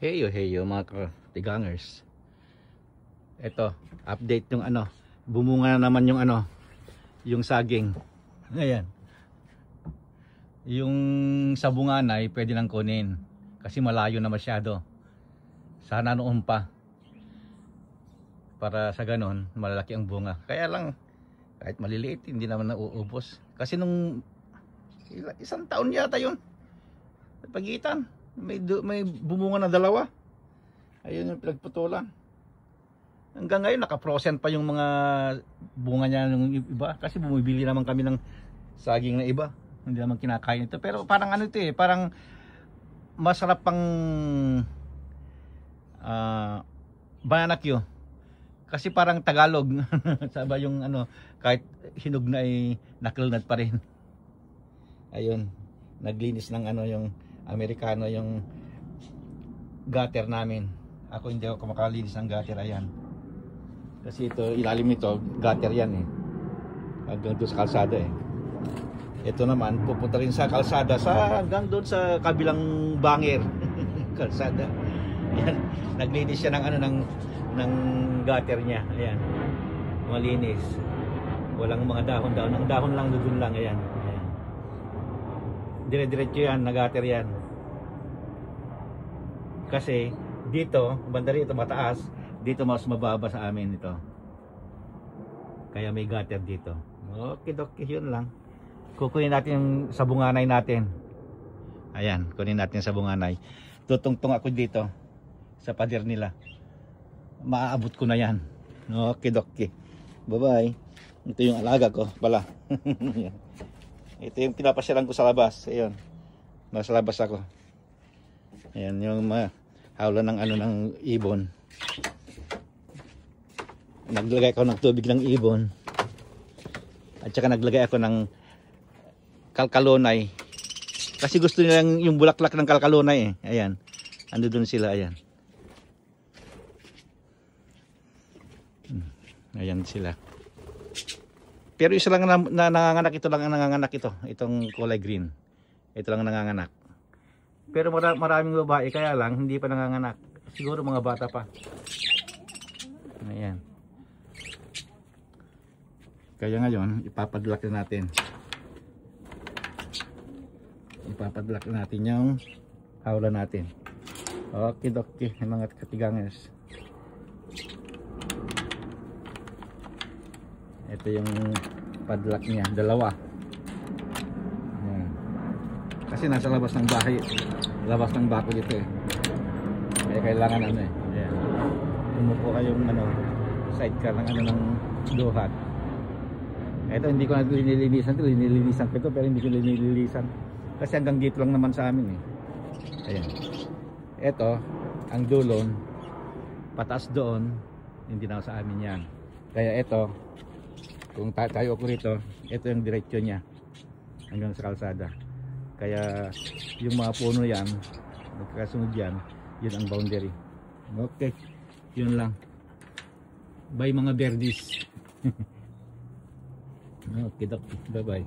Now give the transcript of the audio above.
Heyo mga katigangers. Ito, update yung ano, bumunga na naman yung ano, yung saging. Ayan. Yung sabunganay pwede nang kunin kasi malayo na masyado. Sana noon pa. Para sa ganon, malalaki ang bunga. Kaya lang, kahit maliliit, hindi naman nauubos. Kasi nung isang taon yata yun, pagitan. May bumunga na dalawa. Ayun yung pinagputulan. Hanggang ngayon naka-frozen pa yung mga bunga niya ng iba kasi bumibili naman kami ng saging na iba. Hindi naman kinakain ito. Pero parang ano ito eh, parang masarap pang banana Q. Kasi parang Tagalog. Saba yung ano, kahit hinog na ay nakilnad pa rin. Ayun, naglinis ng ano yung Amerikano yung gutter namin. Ako hindi ako makalinis ng gutter, ayan. Kasi ito, ilalim nito, gutter yan eh. Hanggang doon sa kalsada eh. Ito naman, pupunta rin sa kalsada, hanggang doon sa kabilang banger. Kalsada. Ayan, naglinis siya ng ano, ng gutter niya. Ayan, malinis. Walang mga dahon-dahon. Ang dahon lang doon lang, ayan. Dire-diretso yan, nag-gutter yan. Kasi dito, banda rito mataas, dito mas mababa sa amin ito. Kaya may gutter dito. Okay, yun lang. Kukunin natin yung sabunganay natin. Ayan, kunin natin yung sabunganay. Tutungtong ako dito sa pader nila. Maaabot ko na yan. Okay. Bye-bye. Ito yung alaga ko pala. Ito yung pinapasyalan ko sa labas. Ayun. Nasa labas ako. Ayan yung hawla ng ano ng ibon. Naglagay ako ng tubig ng ibon. At saka naglagay ako ng kalkalonay. Kasi gusto nila yung bulaklak ng kalkalonay eh. Ayan. Ando doon sila, ayan. Ayan sila. Pero isa lang na nanganganak, ito lang ang nanganganak ito. Itong kulay green. Ito lang ang nanganganak. Pero maraming babae, kaya lang hindi pa nanganganak. Siguro mga bata pa. Ayan. Kaya ngayon, ipapadlak na natin. Ipapadlak na natin yung hawla natin. Okay, mga katigangers. Ito yung padlock niya, dalawa. Ayan. Kasi nasa labas ng bahay, labas ng bako dito eh. Kaya kailangan ano eh. Ayan. Umupo kayong ano, sidecar ng ano ng duhat. Ito hindi ko na linilinisan ito, linilinisan ko ito pero hindi ko linilinisan. Kasi hanggang dito lang naman sa amin eh. Ayan. Ito, ang dulon, pataas doon, hindi na sa amin yan. Kaya ito, kung tayo ko rito, ito yung diretsyo niya hanggang sa kalsada. Kaya yung mga puno yan, magkakasunod yan, yun ang boundary. Okay, yun lang. Bye mga birdies. Okay, bye bye.